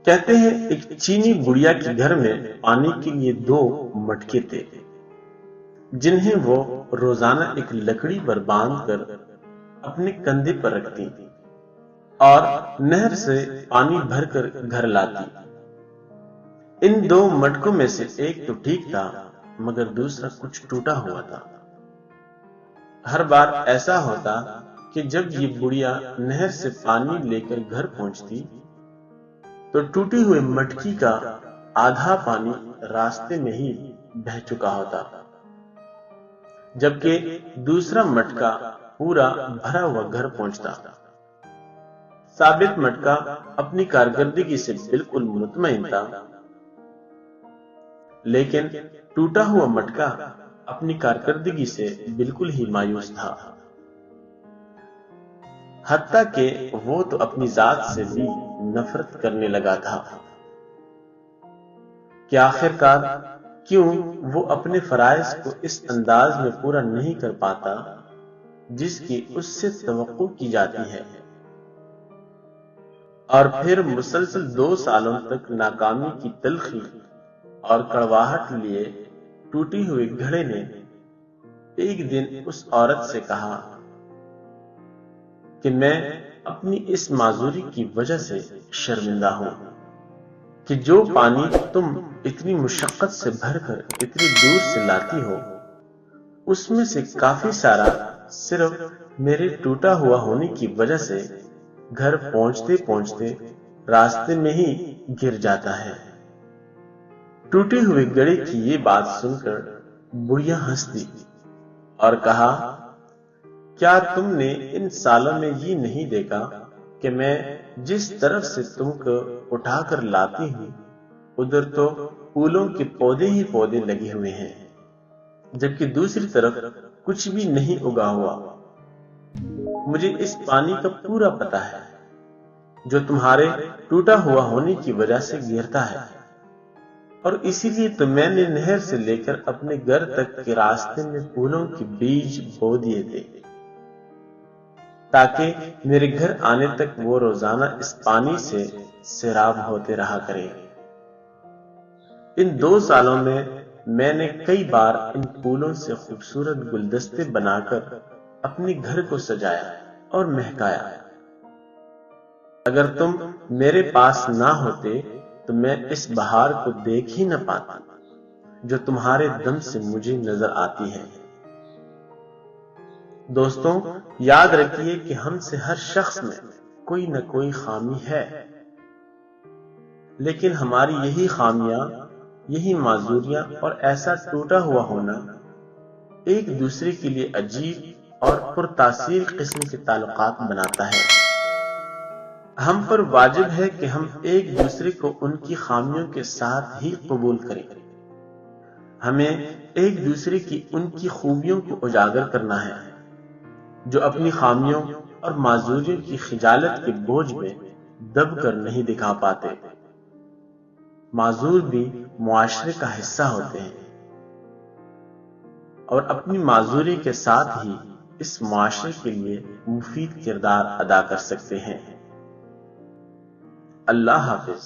کہتے ہیں ایک چینی بڑیا کے گھر میں پانی کے لیے 2 مٹکے تھے جنہیں وہ روزانہ ایک لکڑی پر باندھ کر اپنے کندھے پر رکھتی اور نہر سے پانی بھر کر گھر لاتی۔ ان 2 مٹکوں میں سے ایک تو ٹھیک تھا مگر دوسرا کچھ ٹوٹا ہوا تھا۔ ہر بار ایسا ہوتا کہ جب یہ بڑیا نہر سے پانی لے کر گھر پہنچتی تو ٹوٹی ہوئے مٹکی کا آدھا پانی راستے میں ہی بہہ چکا ہوتا، جبکہ دوسرا مٹکا پورا بھرا ہوا گھر پہنچتا۔ ثابت مٹکا اپنی کارکردگی سے بالکل مطمئن تھا، لیکن ٹوٹا ہوا مٹکا اپنی کارکردگی سے بالکل ہی مایوس تھا، حتیٰ کہ وہ تو اپنی ذات سے بھی نفرت کرنے لگا تھا کہ آخرکار کیوں وہ اپنے فرائض کو اس انداز میں پورا نہیں کر پاتا جس کی اس سے توقع کی جاتی ہے۔ اور پھر مسلسل 2 سالوں تک ناکامی کی تلخی اور کڑواہٹ لیے ٹوٹی ہوئی گھڑے نے ایک دن اس عورت سے کہا کہ میں اپنی اس معذوری کی وجہ سے شرمندہ ہوں کہ جو پانی تم اتنی مشقت سے بھر کر اتنی دور سے لاتی ہو اس میں سے کافی سارا صرف میرے ٹوٹا ہوا ہونے کی وجہ سے گھر پہنچتے پہنچتے راستے میں ہی گر جاتا ہے۔ ٹوٹی ہوئی گھڑی کی یہ بات سن کر بڑھیا ہنس دی اور کہا، کیا تم نے ان سالوں میں یہ نہیں دیکھا کہ میں جس طرف سے تم کو اٹھا کر لاتی ہوں ادھر تو پھولوں کے پودے ہی پودے لگے ہوئے ہیں، جبکہ دوسری طرف کچھ بھی نہیں اگا ہوا۔ مجھے اس پانی کا پورا پتہ ہے جو تمہارے ٹوٹا ہوا ہونے کی وجہ سے گرتا ہے، اور اسی لیے تو میں نے نہر سے لے کر اپنے گھر تک کے راستے میں پھولوں کے بیج بو دیے تھے تاکہ میرے گھر آنے تک وہ روزانہ اس پانی سے سیراب ہوتے رہا کرے۔ ان 2 سالوں میں نے کئی بار ان پھولوں سے خوبصورت گلدستے بنا کر اپنے گھر کو سجایا اور مہکایا۔ اگر تم میرے پاس نہ ہوتے تو میں اس بہار کو دیکھ ہی نہ پاتا جو تمہارے دم سے مجھے نظر آتی ہے۔ دوستوں، یاد رکھیے کہ ہم سے ہر شخص میں کوئی نہ کوئی خامی ہے، لیکن ہماری یہی خامیاں، یہی معذوریاں اور ایسا ٹوٹا ہوا ہونا ایک دوسرے کے لیے عجیب اور پرتاثیر قسم کے تعلقات بناتا ہے۔ ہم پر واجب ہے کہ ہم ایک دوسرے کو ان کی خامیوں کے ساتھ ہی قبول کریں۔ ہمیں ایک دوسرے کی ان کی خوبیوں کو اجاگر کرنا ہے جو اپنی خامیوں اور معذوریوں کی خجالت کے بوجھ میں دب کر نہیں دکھا پاتے۔ معذور بھی معاشرے کا حصہ ہوتے ہیں اور اپنی معذوری کے ساتھ ہی اس معاشرے کے لیے مفید کردار ادا کر سکتے ہیں۔ اللہ حافظ۔